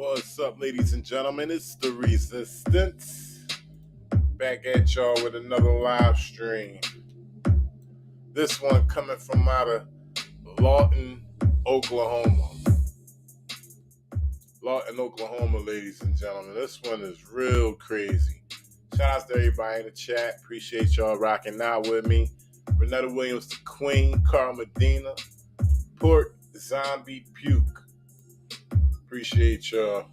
What's up, ladies and gentlemen? It's the Resistance. Back at y'all with another live stream. This one coming from out of Lawton, Oklahoma. Lawton, Oklahoma, ladies and gentlemen. This one is real crazy. Shout out to everybody in the chat. Appreciate y'all rocking out with me. Renetta Williams, the Queen, Carl Medina, Port Zombie Puke. Appreciate y'all.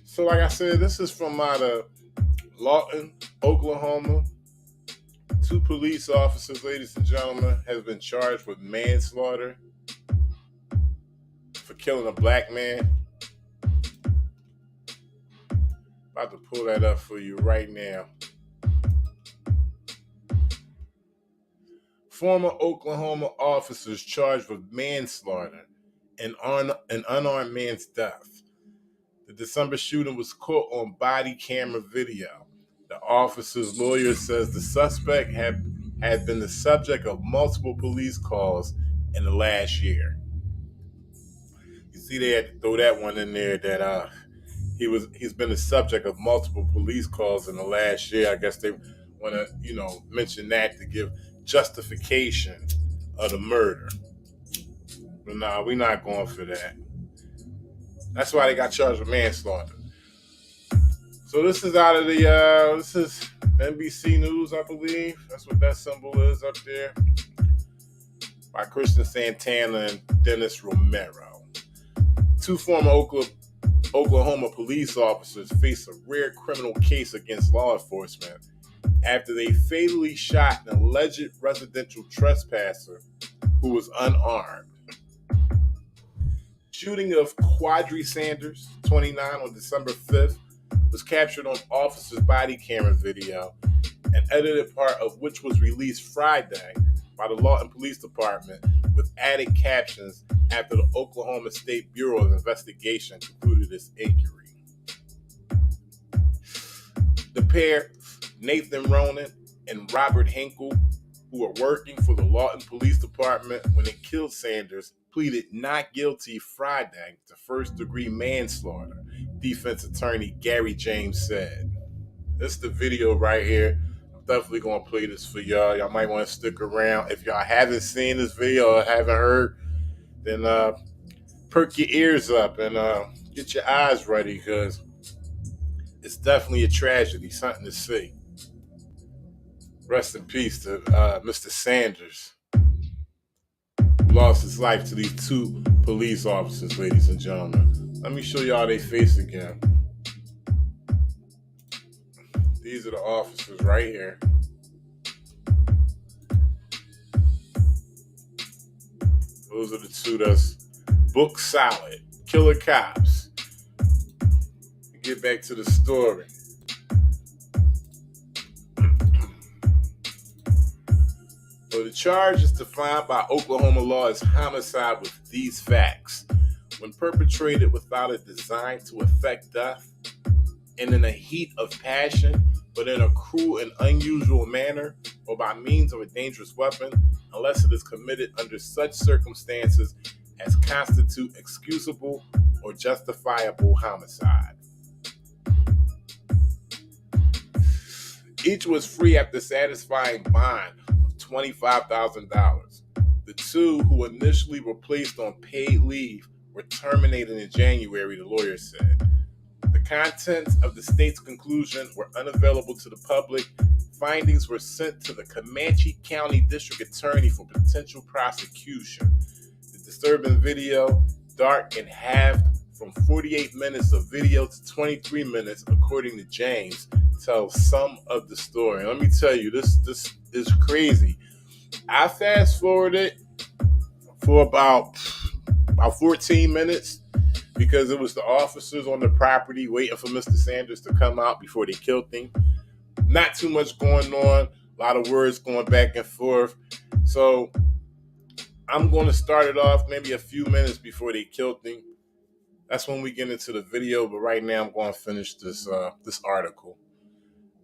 So like I said, this is from out of Lawton, Oklahoma. 2 police officers, ladies and gentlemen, has been charged with manslaughter for killing a black man. About to pull that up for you right now. Former Oklahoma officers charged with manslaughter and an unarmed man's death. The December shooting was caught on body camera video. The officer's lawyer says the suspect had been the subject of multiple police calls in the last year. You see, they had to throw that one in there that he's been the subject of multiple police calls in the last year. I guess they want to, mention that to give justification of the murder. But nah, we're not going for that. That's why they got charged with manslaughter. So this is out of this is NBC News, I believe. That's what that symbol is up there. By Christian Santana and Dennis Romero. 2 former Oklahoma police officers face a rare criminal case against law enforcement after they fatally shot an alleged residential trespasser who was unarmed. Shooting of Quadri Sanders, 29, on December 5th, was captured on officers' body camera video, an edited part of which was released Friday by the Lawton Police Department with added captions after the Oklahoma State Bureau of Investigation concluded its inquiry. The pair, Nathan Ronan and Robert Hinkle, who were working for the Lawton Police Department when they killed Sanders, pleaded not guilty Friday to first-degree manslaughter, defense attorney Gary James said. This is the video right here. I'm definitely going to play this for y'all. Y'all might want to stick around. If y'all haven't seen this video or haven't heard, then perk your ears up and get your eyes ready, because it's definitely a tragedy, something to see. Rest in peace to Mr. Sanders, who lost his life to these 2 police officers, ladies and gentlemen. Let me show y'all their face again. These are the officers right here. Those are the 2 that's book solid, killer cops. Get back to the story. So the charge is defined by Oklahoma law as homicide with these facts. When perpetrated without a design to effect death, and in a heat of passion, but in a cruel and unusual manner, or by means of a dangerous weapon, unless it is committed under such circumstances as constitute excusable or justifiable homicide. Each was free after satisfying bond of $25,000. The 2 who initially were placed on paid leave were terminated in January, the lawyer said. The contents of the state's conclusion were unavailable to the public. Findings were sent to the Comanche County District Attorney for potential prosecution. The disturbing video, dark and halved from 48 minutes of video to 23 minutes, according to James, tells some of the story. Let me tell you, this is crazy. I fast forwarded for about 14 minutes because it was the officers on the property waiting for Mr. Sanders to come out before they killed him. Not too much going on, a lot of words going back and forth. So I'm going to start it off maybe a few minutes before they killed him. That's when we get into the video, but right now I'm going to finish this article.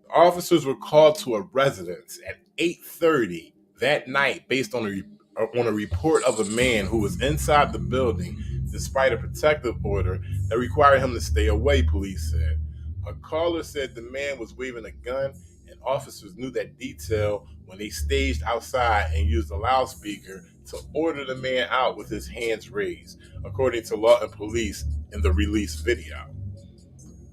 The officers were called to a residence at 8:30 that night based on a report of a man who was inside the building despite a protective order that required him to stay away, police said. A caller said the man was waving a gun, and officers knew that detail when they staged outside and used a loudspeaker to order the man out with his hands raised, according to Lawton police in the released video.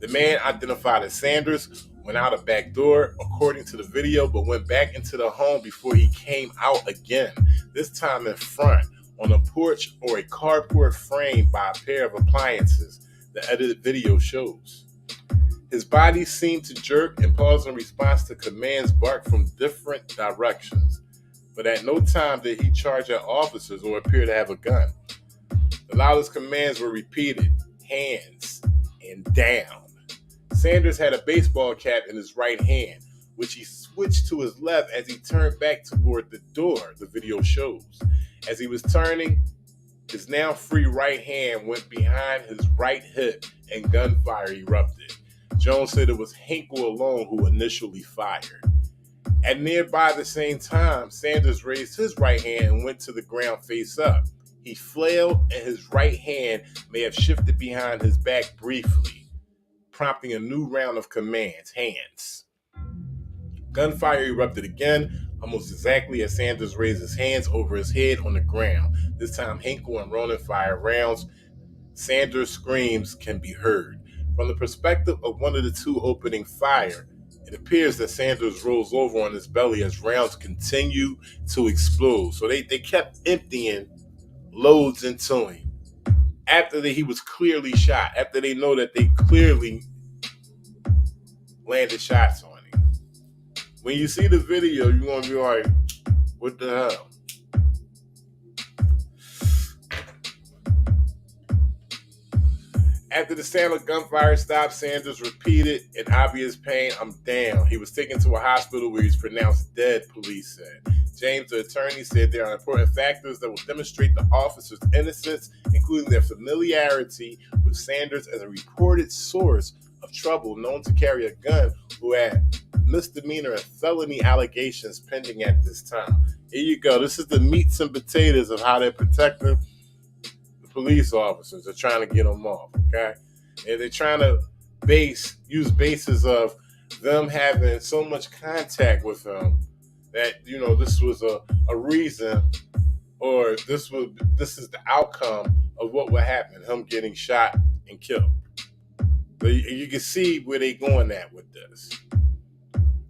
The man, identified as Sanders, went out a back door, according to the video, but went back into the home before he came out again, this time in front, on a porch or a carport framed by a pair of appliances, the edited video shows. His body seemed to jerk and pause in response to commands barked from different directions, but at no time did he charge at officers or appear to have a gun. The loudest commands were repeated: hands and down. Sanders had a baseball cap in his right hand, which he switched to his left as he turned back toward the door, the video shows. As he was turning, his now free right hand went behind his right hip and gunfire erupted. Jones said it was Hinkle alone who initially fired. At nearby the same time, Sanders raised his right hand and went to the ground face up. He flailed and his right hand may have shifted behind his back briefly, prompting a new round of commands: hands. Gunfire erupted again, almost exactly as Sanders raised his hands over his head on the ground. This time, Hinkle and Ronan fired rounds. Sanders' screams can be heard. From the perspective of one of the two opening fire, it appears that Sanders rolls over on his belly as rounds continue to explode. So they kept emptying loads into him after he was clearly shot, after they know that they clearly landed shots on him. When you see the video, you're going to be like, what the hell? After the sound of gunfire stopped, Sanders repeated in obvious pain, "I'm down." He was taken to a hospital where he's pronounced dead, police said. James, the attorney, said there are important factors that will demonstrate the officer's innocence, including their familiarity with Sanders as a reported source of trouble known to carry a gun, who had misdemeanor and felony allegations pending at this time. Here you go. This is the meats and potatoes of how they're protecting the police officers. They're trying to get them off, okay? And they're trying to use bases of them having so much contact with them that, you know, this was a reason, or this is the outcome of what would happen, him getting shot and killed. So you can see where they're going at with this.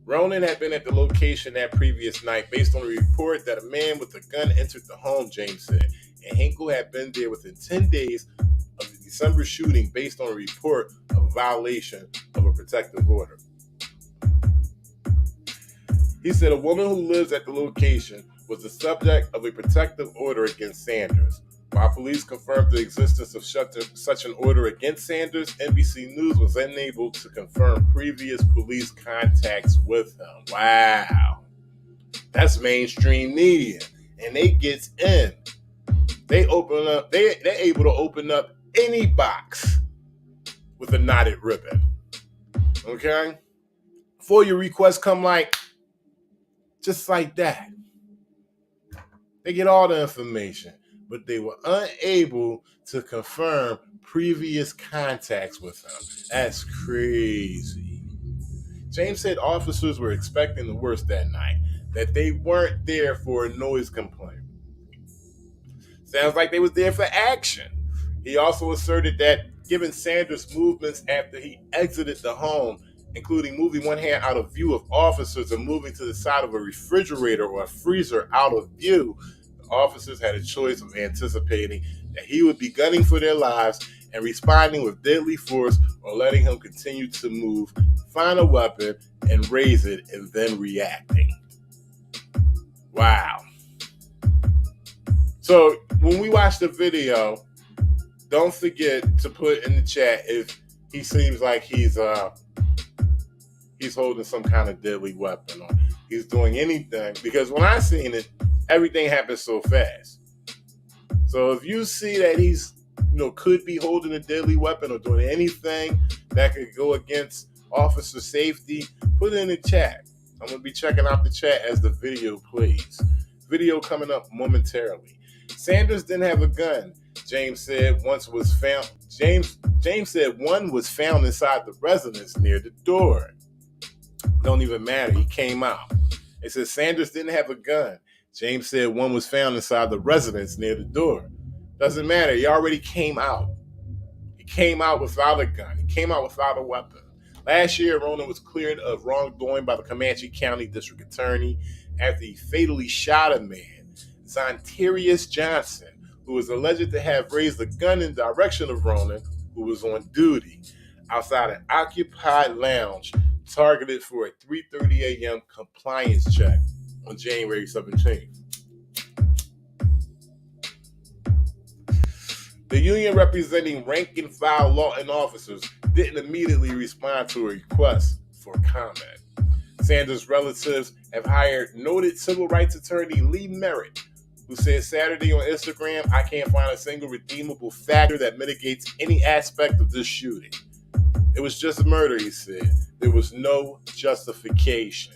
Ronan had been at the location that previous night based on a report that a man with a gun entered the home, James said, and Hinkle had been there within 10 days of the December shooting based on a report of a violation of a protective order. He said a woman who lives at the location was the subject of a protective order against Sanders. While police confirmed the existence of such an order against Sanders, NBC News was unable to confirm previous police contacts with him. Wow. That's mainstream media. And they get in. They're able to open up any box with a knotted ribbon. Okay? Before your requests come just like that. They get all the information, but they were unable to confirm previous contacts with him. That's crazy. James said officers were expecting the worst that night, that they weren't there for a noise complaint. Sounds like they was there for action. He also asserted that given Sanders' movements after he exited the home, including moving one hand out of view of officers and moving to the side of a refrigerator or a freezer out of view, the officers had a choice of anticipating that he would be gunning for their lives and responding with deadly force, or letting him continue to move, find a weapon, and raise it, and then reacting. Wow. So when we watch the video, don't forget to put in the chat if he seems like he's holding some kind of deadly weapon or he's doing anything, because when I seen it, everything happens so fast. So if you see that he's, could be holding a deadly weapon or doing anything that could go against officer safety, put it in the chat. I'm going to be checking out the chat as the video plays. Video coming up momentarily. Sanders didn't have a gun. James said James said one was found inside the residence near the door. Don't even matter. He came out. It said Sanders didn't have a gun. James said one was found inside the residence near the door. Doesn't matter. He already came out. He came out without a gun. He came out without a weapon. Last year, Ronan was cleared of wrongdoing by the Comanche County District Attorney after he fatally shot a man, Zontarius Johnson, who was alleged to have raised a gun in direction of Ronan, who was on duty, outside an occupied lounge targeted for a 3:30 a.m. compliance check on January 17th. The union representing rank-and-file Lawton officers didn't immediately respond to a request for comment. Sanders' relatives have hired noted civil rights attorney Lee Merritt, who said Saturday on Instagram, "I can't find a single redeemable factor that mitigates any aspect of this shooting. It was just a murder," he said. "There was no justification."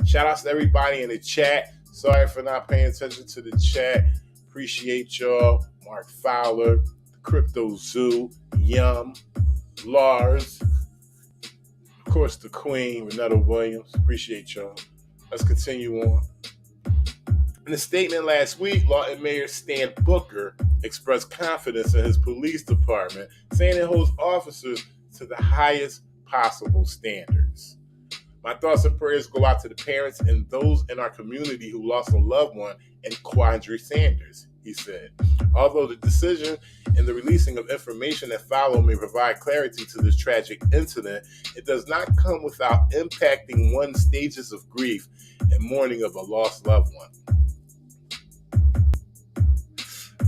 Shout outs to everybody in the chat. Sorry for not paying attention to the chat. Appreciate y'all. Mark Fowler, Crypto Zoo, Yum, Lars, of course the Queen, Renetta Williams. Appreciate y'all. Let's continue on. In a statement last week, Lawton Mayor Stan Booker expressed confidence in his police department, saying it holds officers to the highest possible standards. "My thoughts and prayers go out to the parents and those in our community who lost a loved one in Quandre Sanders," he said. "Although the decision and the releasing of information that follow may provide clarity to this tragic incident, it does not come without impacting one's stages of grief and mourning of a lost loved one."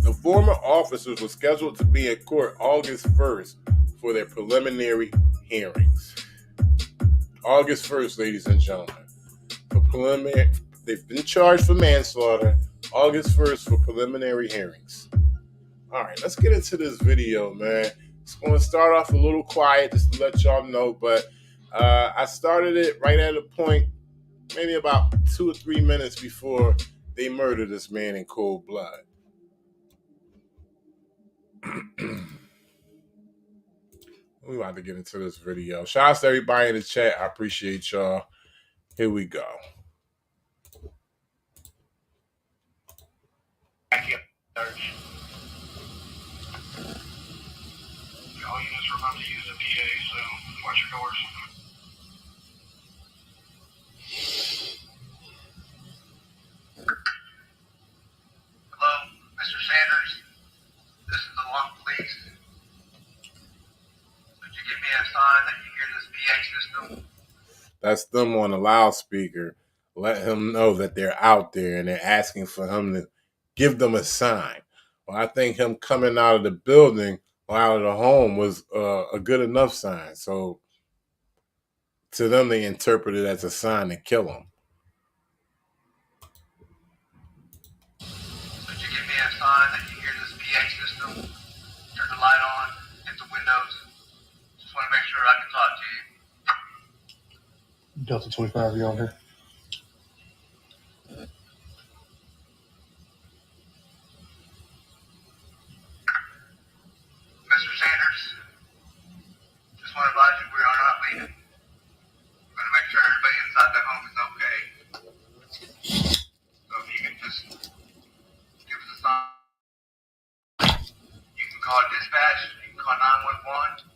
The former officers were scheduled to be in court August 1st for their preliminary hearings. August 1st, ladies and gentlemen. They've been charged for manslaughter. August 1st for preliminary hearings. All right, let's get into this video, man. It's going to start off a little quiet just to let y'all know, but I started it right at a point, maybe about 2 or 3 minutes before they murdered this man in cold blood. We're about to get into this video. Shout out to everybody in the chat. I appreciate y'all. Here we go. All units are about to use the PA, so watch your doors. Hello, Mr. Sanders. This is the Lawton Police. Could you give me a sign that you hear this PA system? That's them on the loudspeaker. Let him know that they're out there and they're asking for him to give them a sign. Well, I think him coming out of the building or out of the home was a good enough sign. So to them, they interpret it as a sign to kill him. Could you give me a sign that you hear this PA system? Turn the light on, hit the windows. Just want to make sure I can talk to you. Delta 25, you on here? Mr. Sanders, just want to advise you we are not leaving. We're going to make sure everybody inside the home is okay. So if you can just give us a sign. You can call dispatch, you can call 911.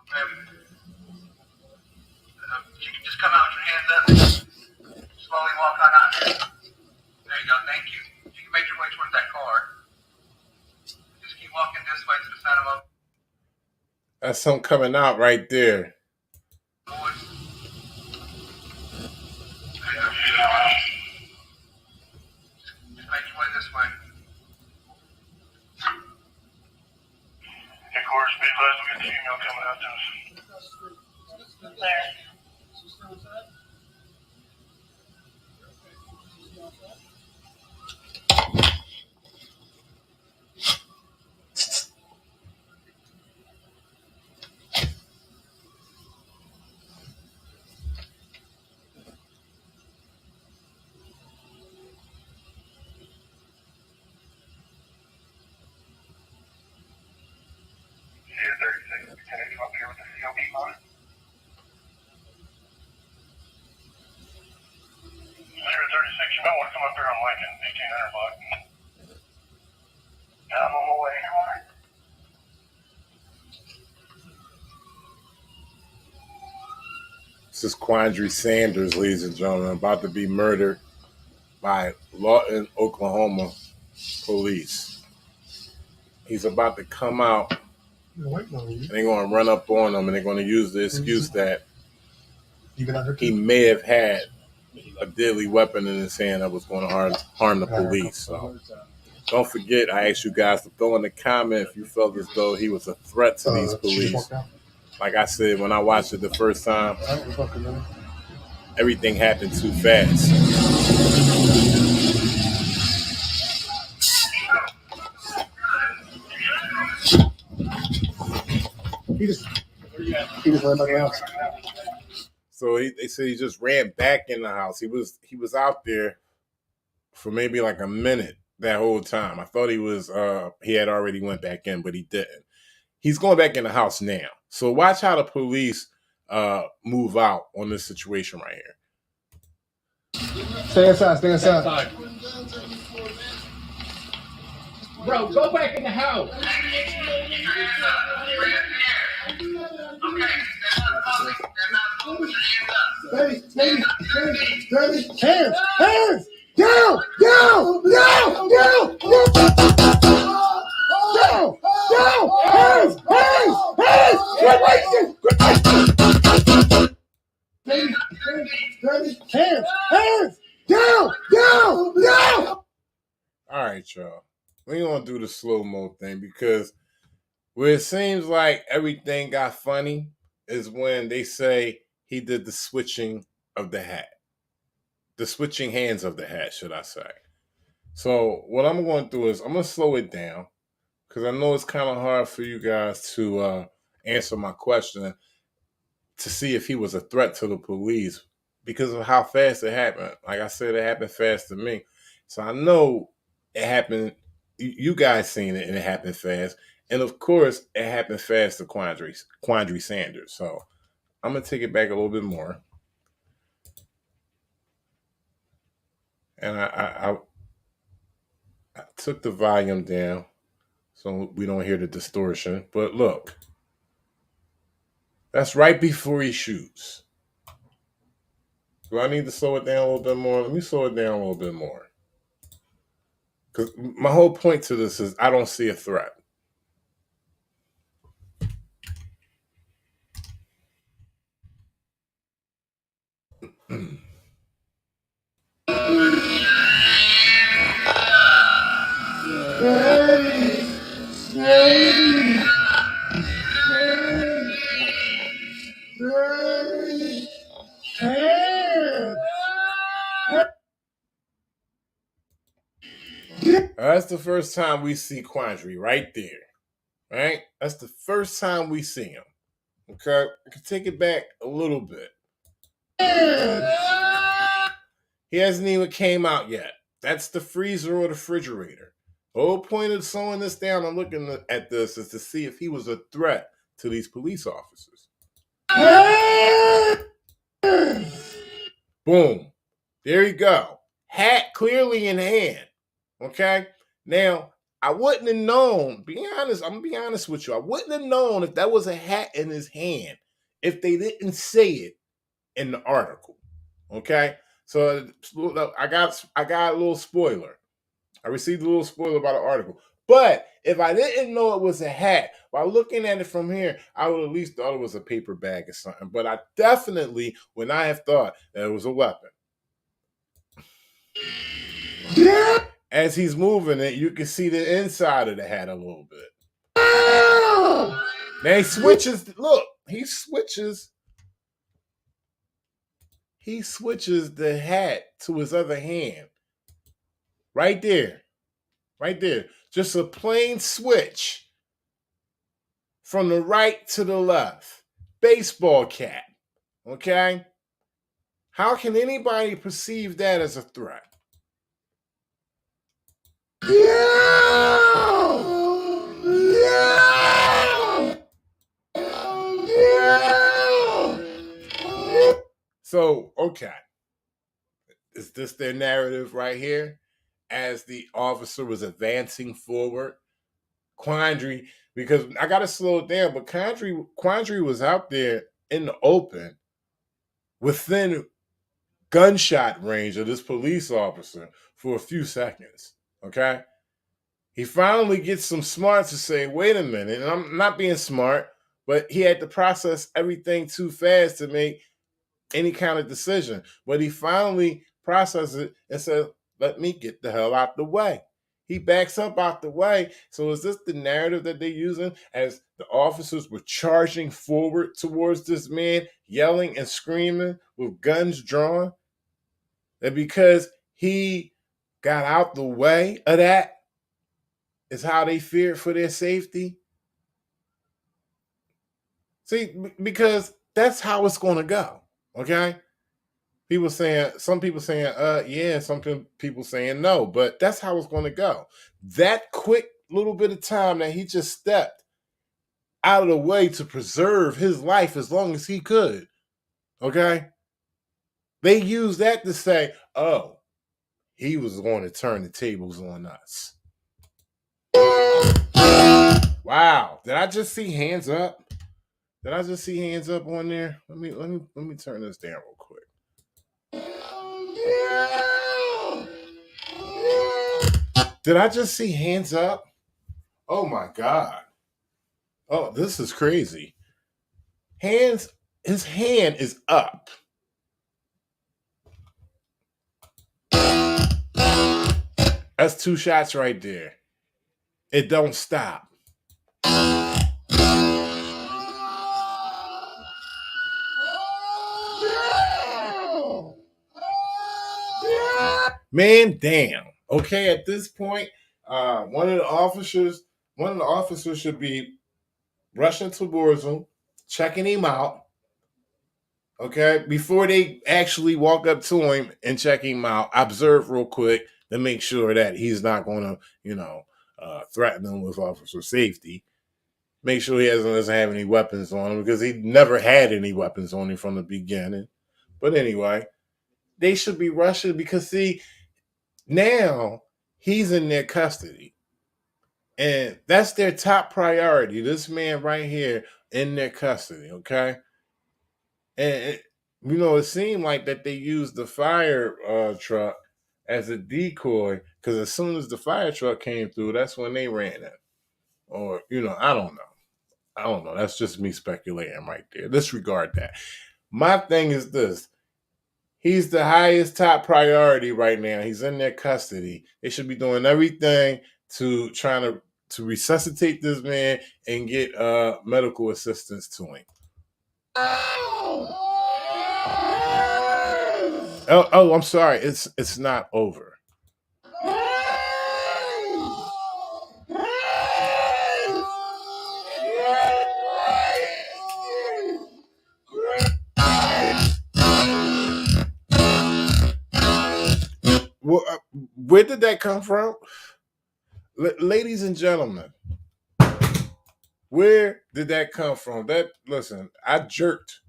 Okay. You can just come out with your hands up. Slowly walk on out here. There you go, thank you. You can make your way towards that car. Just keep walking this way to the side of our That's him coming out right there. boys. Just make your way this way. Headquarters, be advised, we got the female coming out to us. There. You might want to come up here on Lincoln, 1800 block. I'm on my way. This is Quandary Sanders, ladies and gentlemen, about to be murdered by Lawton, Oklahoma police. He's about to come out, and they're going to run up on him, and they're going to use the excuse that he may have had a deadly weapon in his hand that was going to harm the police. So don't forget, I asked you guys to throw in the comment if you felt as though he was a threat to these police. Like I said, when I watched it the first time, everything happened too fast. He just ran back in the house. So they said he just ran back in the house. He was out there for maybe like a minute that whole time. I thought he had already went back in, but he didn't. He's going back in the house now. So watch how the police move out on this situation right here. Stay inside. Stay inside. Bro, go back in the house. Baby, hands, down, hands, quit wasting, baby, hands, down. All right, y'all. We gonna do the slow-mo thing because where it seems like everything got funny is when they say he did the switching of the hat. The switching hands of the hat, should I say. So what I'm going to do is I'm going to slow it down because I know it's kind of hard for you guys to answer my question to see if he was a threat to the police because of how fast it happened. Like I said, it happened fast to me. So I know it happened. You guys seen it and it happened fast. And of course, it happened fast to Quandary Sanders. So I'm going to take it back a little bit more. And I took the volume down so we don't hear the distortion. But look, that's right before he shoots. Do I need to slow it down a little bit more? Let me slow it down a little bit more. Because my whole point to this is I don't see a threat. That's the first time we see Quandary right there. Right? That's the first time we see him. Okay? I can take it back a little bit. He hasn't even came out yet. That's the freezer or the refrigerator. The whole point of slowing this down and looking at this is to see if he was a threat to these police officers. Boom. There you go. Hat clearly in hand. Okay? Now, I wouldn't have known, I'm going to be honest with you. I wouldn't have known if that was a hat in his hand if they didn't say it in the article. Okay? So I got a little spoiler. I received a little spoiler about the article. But if I didn't know it was a hat, by looking at it from here, I would at least thought it was a paper bag or something. But I definitely would not have thought that it was a weapon. As he's moving it, you can see the inside of the hat a little bit. Now he switches. Look, he switches the hat to his other hand. Right there. Right there. Just a plain switch from the right to the left. Baseball cap. Okay? How can anybody perceive that as a threat? So, okay. Is this their narrative right here? As the officer was advancing forward, Quandary, because I gotta slow it down, but Quandary was out there in the open within gunshot range of this police officer for a few seconds. Okay. He finally gets some smarts to say, wait a minute, and I'm not being smart, but he had to process everything too fast to make any kind of decision. But he finally processed it and said, let me get the hell out the way. He backs up out the way. So is this the narrative that they're using as the officers were charging forward towards this man, yelling and screaming with guns drawn? That because he got out the way of that is how they feared for their safety? See, because that's how it's going to go, okay? Some people saying, yeah, some people saying no, but that's how it's going to go. That quick little bit of time that he just stepped out of the way to preserve his life as long as he could, okay? They use that to say, oh, he was going to turn the tables on us. Wow, did I just see hands up? Did I just see hands up on there? Let me turn this down real quick. Did I just see hands up? Oh my God. Oh, this is crazy. His hand is up. That's 2 shots right there. It don't stop. Man, damn. Okay, at this point, one of the officers should be rushing towards him, checking him out. Okay, before they actually walk up to him and check him out, observe real quick to make sure that he's not going to, threaten them with officer safety. Make sure he doesn't have any weapons on him because he never had any weapons on him from the beginning. But anyway, they should be rushing because, see, now he's in their custody. And that's their top priority. This man right here in their custody, okay? And, it seemed like that they used the fire truck as a decoy because as soon as the fire truck came through, that's when they ran it. Or, I don't know. That's just me speculating right there. Disregard that. My thing is this. He's the highest top priority right now. He's in their custody. They should be doing everything to trying to resuscitate this man and get medical assistance to him. Oh, I'm sorry. It's not over. Where did that come from? Ladies and gentlemen, where did that come from? Listen, I jerked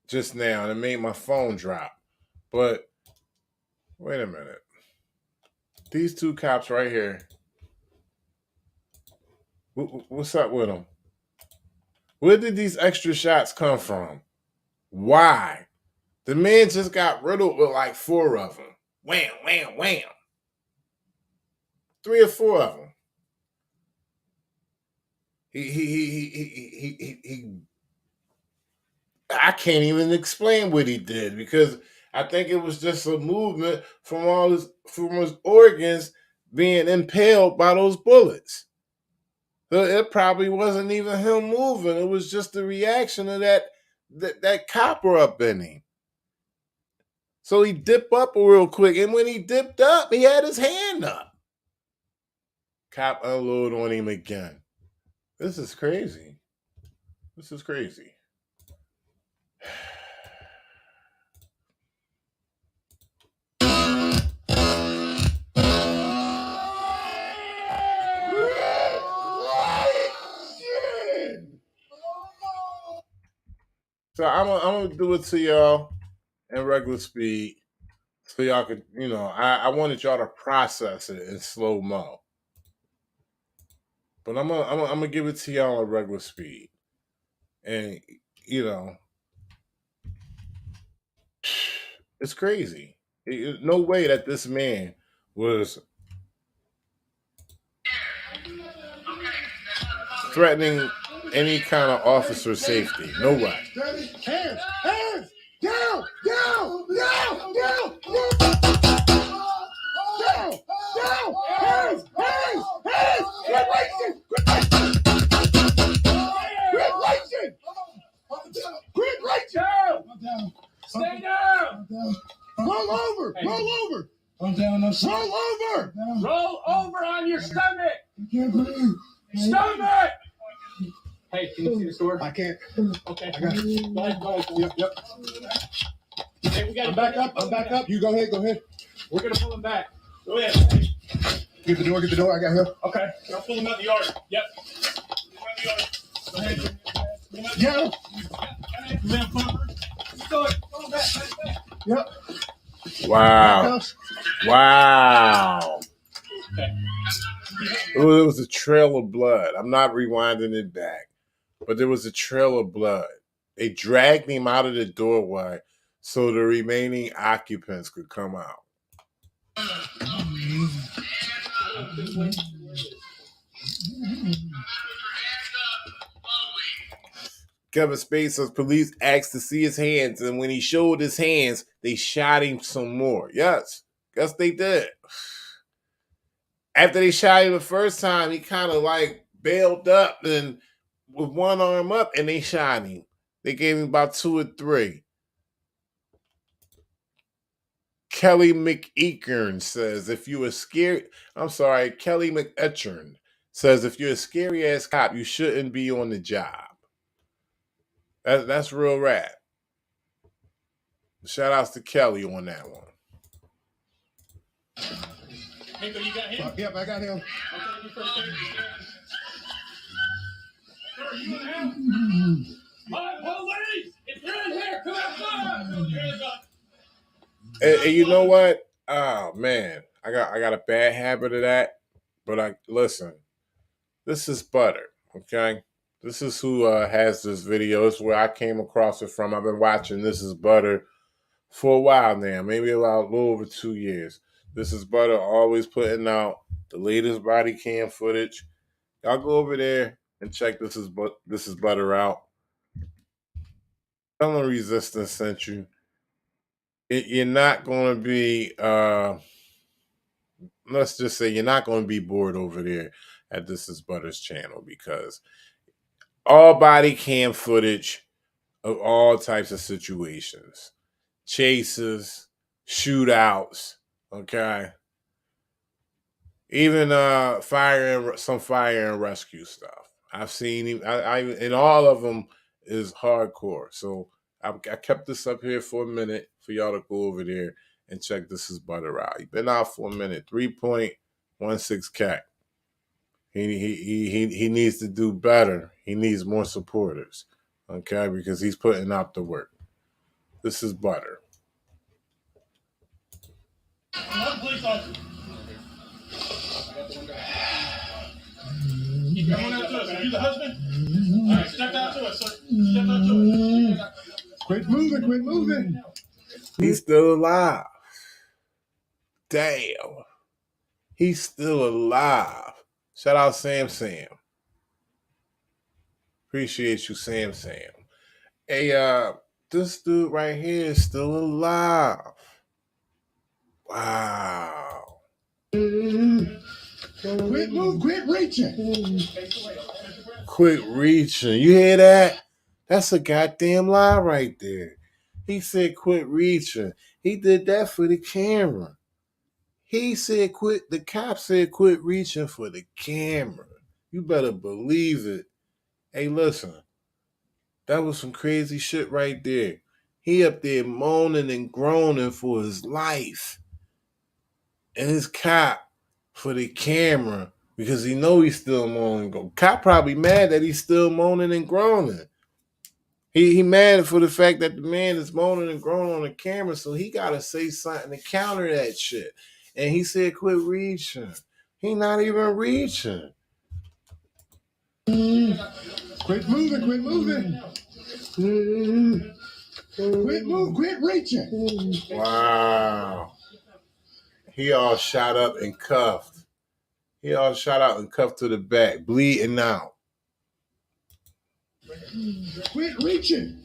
just now and it made my phone drop. But wait a minute. These 2 cops right here. What's up with them? Where did these extra shots come from? Why? The man just got riddled with like 4 of them. Wham, wham, wham. 3 or 4 of them. He I can't even explain what he did because I think it was just a movement from his organs being impaled by those bullets. So it probably wasn't even him moving. It was just the reaction of that copper up in him. So he dipped up real quick, and when he dipped up, he had his hand up. Cop unload on him again. This is crazy. This is crazy. So I'm gonna do it to y'all in regular speed, so y'all could, I wanted y'all to process it in slow mo. But I'm gonna give it to y'all in regular speed, and it's crazy. No way that this man was threatening any kind of officer safety. No way. Hands! Hands! Down! Down! Down! Down! Down! Down! Hands! Hands! Hands! Quit racing! Quit racing! Quit racing! Down! Stay down! Roll over! Roll over! I'm down. Roll over! Roll over on your stomach! I can't breathe. Stomach! Hey, can you see the door? I can't. Okay. I got it. Go ahead. Yep. Hey, we got I'm back up. I'm back up. You go ahead. Go ahead. We're gonna pull him back. Go ahead. Get the door. Get the door. I got him. Okay. I'll pull him out the yard. Yep. Pull him out the yard. Go ahead. Yeah. Yep. Wow. Wow. Okay. It was a trail of blood. I'm not rewinding it back, but there was a trail of blood. They dragged him out of the doorway so the remaining occupants could come out. Kevin Spacey says police asked to see his hands, and when he showed his hands, they shot him some more. Yes, they did. After they shot him the first time, he kind of like bailed up and with one arm up, and they shot him. They gave him about 2 or 3. Kelly McEachern says, if you were scared, Kelly McEachern says, if you're a scary ass cop, you shouldn't be on the job. That's real rap. Shout outs to Kelly on that one. Hey, you got him? Yep, I got him. Okay, you first. Sir, are you in the house? Police! It's in here! Come outside! And you know what? Oh man, I got a bad habit of that. But listen. This is Butter, okay? This is who has this video. It's where I came across it from. I've been watching This Is Butter for a while now, maybe about a little over 2 years. This Is Butter always putting out the latest body cam footage. Y'all go over there and check This Is Butter out. Tell them Resistance sent you. You're not going to be, let's just say you're not going to be bored over there at This Is Butter's channel, because all body cam footage of all types of situations, chases, shootouts, okay, even fire and rescue stuff. I've seen him, and all of them is hardcore. So I kept this up here for a minute for y'all to go over there and check This Is Butter out. He's been out for a minute. 3.16K. He needs to do better. He needs more supporters, okay, because he's putting out the work. This is Butter. Police officer. You coming out to us? Are you the husband? All right, step out to us, sir. Step out to us. Quit moving. Quit moving. He's still alive. Damn. He's still alive. Shout out Sam. Appreciate you, Sam. Hey, this dude right here is still alive. Wow. Quit moving. Quit reaching. Quit reaching. You hear that? That's a goddamn lie right there. He said quit reaching. He did that for the camera. He said quit. The cop said quit reaching for the camera. You better believe it. Hey, listen. That was some crazy shit right there. He up there moaning and groaning for his life. And his cop for the camera, because he know he's still moaning. Cop probably mad that he's still moaning and groaning. He mad for the fact that the man is moaning and groaning on the camera, so he gotta say something to counter that shit. And he said, "Quit reaching." He not even reaching. Quit moving, quit moving. Quit reaching. Wow. He all shot up and cuffed. He all shot out and cuffed to the back, bleeding out. Quit reaching.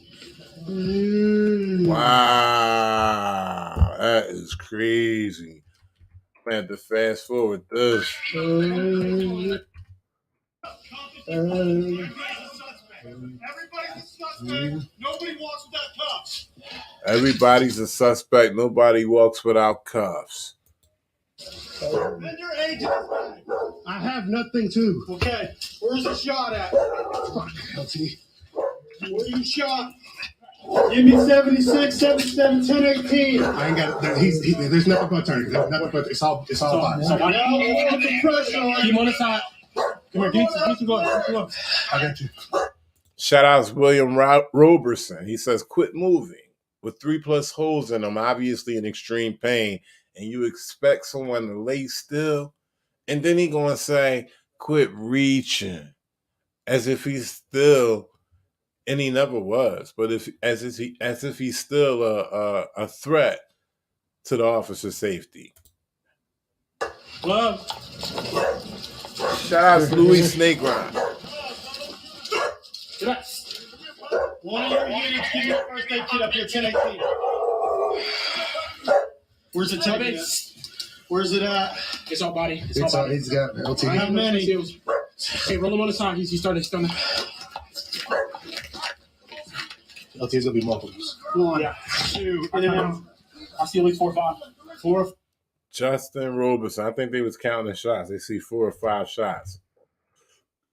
Wow. That is crazy. I have to fast forward this. Everybody's a suspect. Nobody walks without cuffs. Everybody's a suspect. Nobody walks without cuffs. And your agent. I have nothing to. Okay, where's the shot at? Fuck, LT. Where you shot? Give me 76, 77, 10, 18. I ain't got it. There's nothing but turn. There's nothing but it's all lies. Now, put the pressure on. Keep on the side. Come here, give me some gloves. I got you. Shout out to William Roberson. He says, "Quit moving." With 3+ holes in them, obviously in extreme pain, and you expect someone to lay still, and then he gonna say, "Quit reaching," as if he's still, and he never was, but as if he's still a threat to the officer's safety. Glove. Shout out to Louis Snake Run. Get up. One of your units, give your first aid kit up here, 10, 18. Where's the tape? Where's it at? It's all body. It's all body. He's got LT. How many? Hey, roll him on the side. He's starting to stomach. LT's gonna be multiples. 1, 2, in and out. I see at least 4 or 5. 4. Justin Roberson. I think they was counting the shots. They see 4 or 5 shots.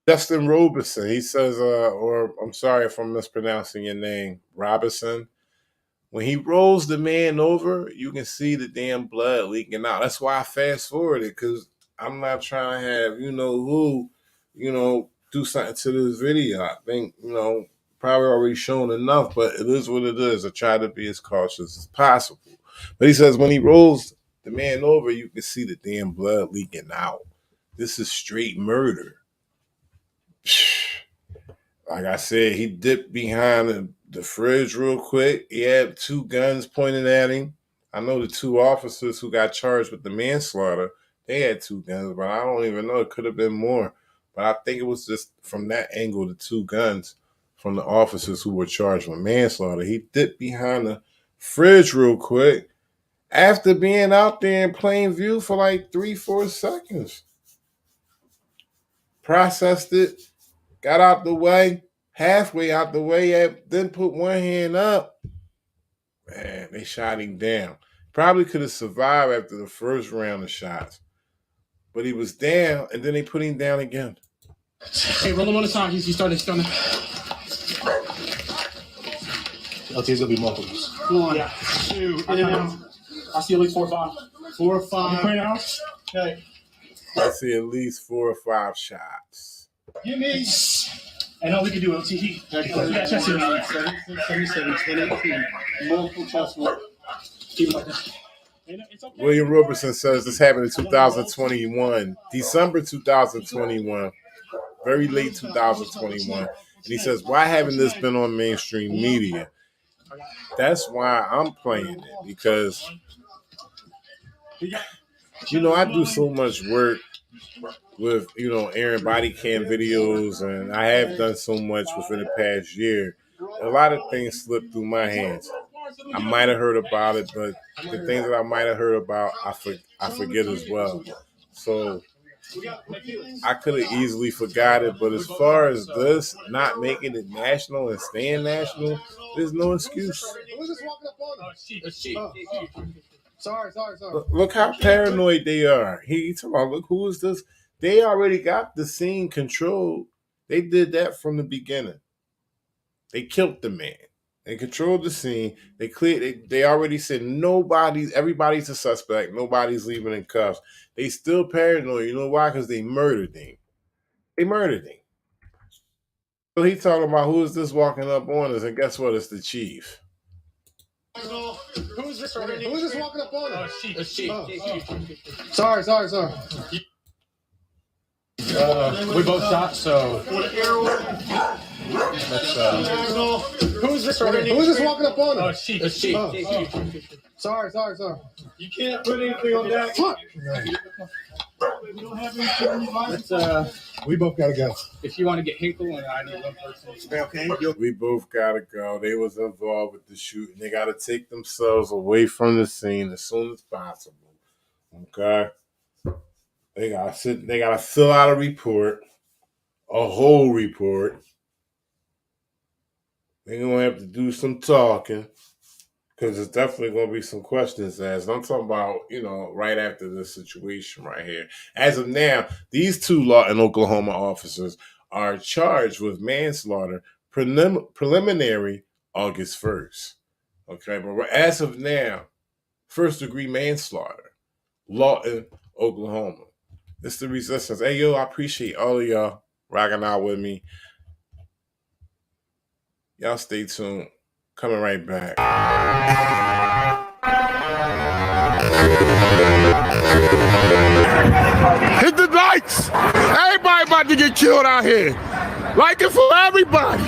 Justin Roberson. He says, or I'm sorry if I'm mispronouncing your name, Robinson. When he rolls the man over, you can see the damn blood leaking out. That's why I fast forwarded, because I'm not trying to have who, do something to this video. I think, probably already shown enough, but it is what it is. I try to be as cautious as possible. But he says when he rolls the man over, you can see the damn blood leaking out. This is straight murder. Like I said, he dipped behind the fridge real quick. He had 2 guns pointed at him. I know the 2 officers who got charged with the manslaughter, they had 2 guns, but I don't even know. It could have been more. But I think it was just from that angle, the 2 guns from the officers who were charged with manslaughter. He dipped behind the fridge real quick after being out there in plain view for like 3-4 seconds. Processed it, got out the way, halfway out the way, then put one hand up. Man, they shot him down. Probably could have survived after the first round of shots. But he was down, and then they put him down again. Hey, roll him on the side. He's starting to stomach. LT's gonna be multiples. 1, 2, in and out. I see at least 4 or 5. 4 or 5. Okay. I see at least 4 or 5 shots. Give me. And all we can do LTE. Yeah, chest in 77, 10, 18. Multiple chest wounds. Keep it like that. It's okay. William Roberson says this happened in 2021, December 2021, very late 2021. And he says, why haven't this been on mainstream media? That's why I'm playing it, because, I do so much work with, airing body cam videos, and I have done so much within the past year. A lot of things slip through my hands. I might have heard about it, but the things that I might have heard about, I forget as well. So I could have easily forgot it, but as far as this not making it national and staying national, there's no excuse. Sorry. Look how paranoid they are. He talking about, look, who is this? They already got the scene controlled. They did that from the beginning. They killed the man. They controlled the scene. They cleared. They already said everybody's a suspect. Nobody's leaving in cuffs. They still paranoid. You know why? Because they murdered him. So he talking about who is this walking up on us, and guess what? It's the chief. Who's this walking up on us? It's Chief. Sorry. We both shot, so let's, who's this walking up on us? It's Chief. Sorry. You can't put anything on that. Fuck. We both gotta go. If you want to get Hinkle, and I need one person. Okay. We both gotta go. They was involved with the shooting. They gotta take themselves away from the scene as soon as possible. Okay. They gotta fill out a report, a whole report. They're gonna have to do some talking. Because there's definitely going to be some questions asked. I'm talking about, right after this situation right here. As of now, these two Lawton, Oklahoma officers are charged with manslaughter preliminary August 1st. Okay, but as of now, first-degree manslaughter, Lawton, Oklahoma. It's the resistance. Hey, yo, I appreciate all of y'all rocking out with me. Y'all stay tuned. Coming right back. Hit the lights! Everybody about to get killed out here. Like it for everybody.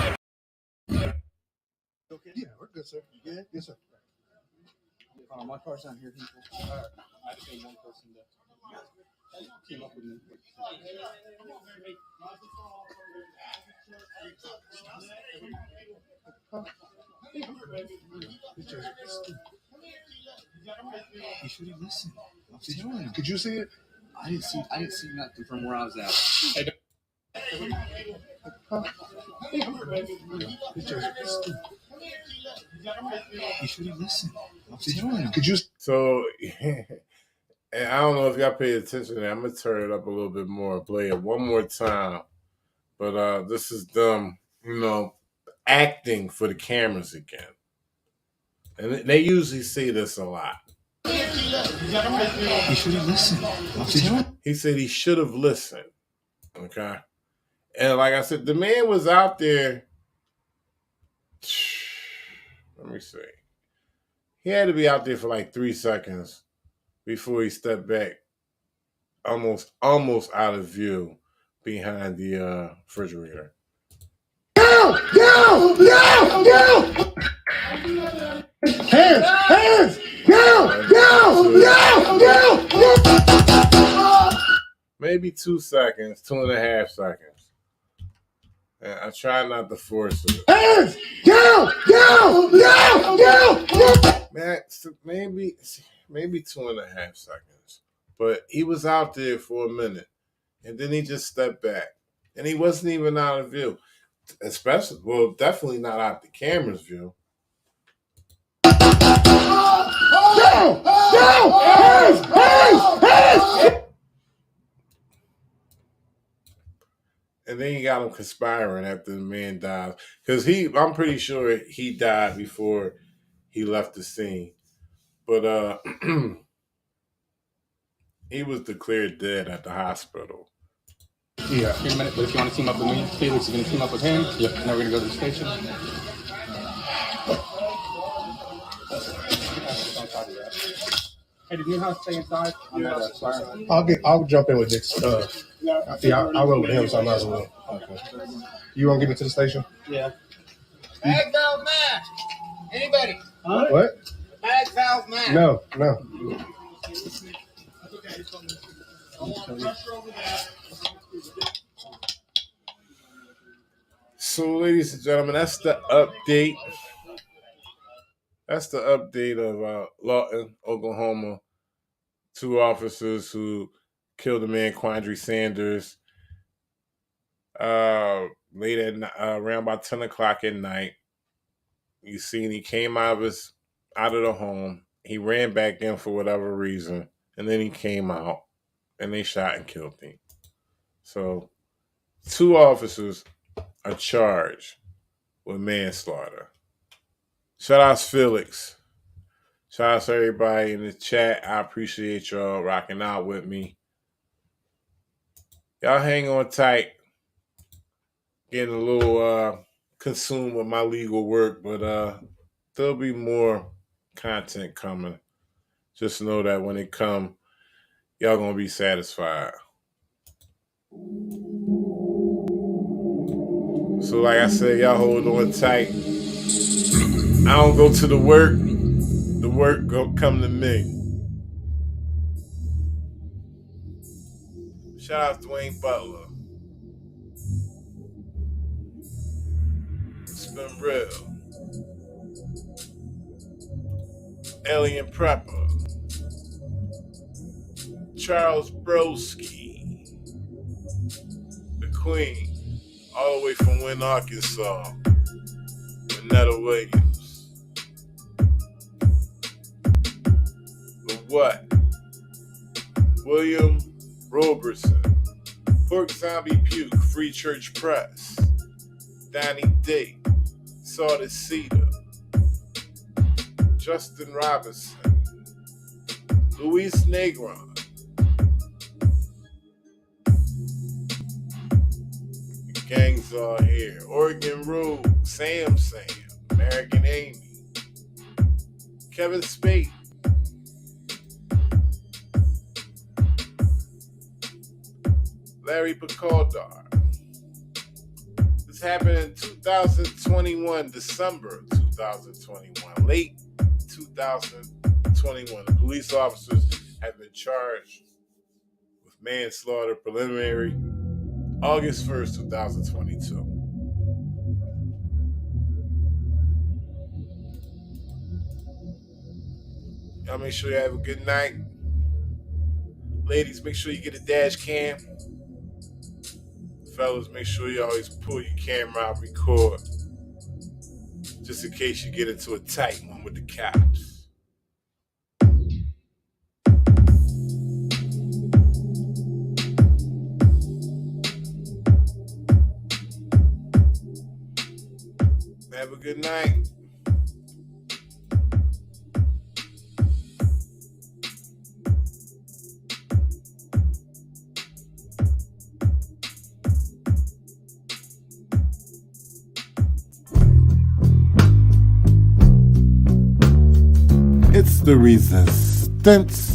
Okay. Yeah, we're good, sir. Yeah, yes, sir. My car's not here. I just need one person to team up with me. He should have listened. I'm telling him. Could you see it? I didn't see nothing from where I was at. He should have listened. I'm telling him. Could you? So, and I don't know if y'all pay attention to that. I'm going to turn it up a little bit more and play it one more time. But this is them, acting for the cameras again. And they usually say this a lot. He should have listened. I'm telling him. He said he should have listened. Okay. And like I said, the man was out there. Let me see. He had to be out there for like 3 seconds before he stepped back, almost out of view behind the refrigerator. Go! Hands! Go! Maybe 2 seconds, 2.5 seconds. And I try not to force it. Hands! Go! Man, maybe 2.5 seconds. But he was out there for a minute. And then he just stepped back. And he wasn't even out of view. Definitely not out the camera's view. Go! Hands! And then you got him conspiring after the man dies. Because I'm pretty sure he died before he left the scene. But he was declared dead at the hospital. Yeah. In a minute, but if you want to team up with me, Felix is going to team up with him. Yep. And then we're going to go to the station. Hey, did you have to stay inside? Yeah, that's fine. I'll jump in with Dix. I'll roll with him, so I might as well. Okay. You want to get me to the station? Yeah. Bag valve mask. Anybody? Huh? What? Bag valve mask. No. So, ladies and gentlemen, that's the update. That's the update of Lawton, Oklahoma. 2 officers who killed the man, Quandre Sanders, late at around about 10 o'clock at night. You seen he came out of the home. He ran back in for whatever reason, and then he came out, and they shot and killed him. So, 2 officers are charged with manslaughter. Shout out to Felix. Shout out to everybody in the chat. I appreciate y'all rocking out with me. Y'all hang on tight. getting a little consumed with my legal work, but there'll be more content coming. Just know that when it comes, y'all gonna be satisfied. So like I said, y'all hold on tight. I don't go to the work gonna come to me. Shout out to Dwayne Butler. It's been real. Alien Prepper. Charles Broski. The Queen. All the way from Wynn, Arkansas. Renetta Williams. The What? William Roberson. Pork Zombie Puke. Free Church Press. Donnie D. Sawdust Cedar. Justin Robinson. Luis Negron. The gangs are here. Oregon Road. Sam, American Amy. Kevin Spade. Larry Picardar. This happened in 2021, December 2021, late 2021. The police officers have been charged with manslaughter preliminary August 1st, 2022. Y'all make sure you have a good night. Ladies, make sure you get a dash cam. Fellas, make sure you always pull your camera out, record, just in case you get into a tight one with the cops. Have a good night. It's the resistance.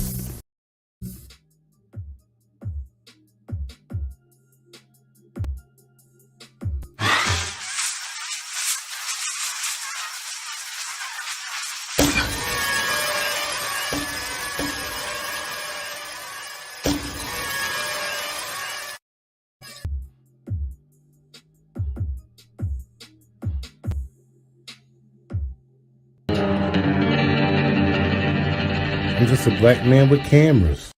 I'm just a black man with cameras.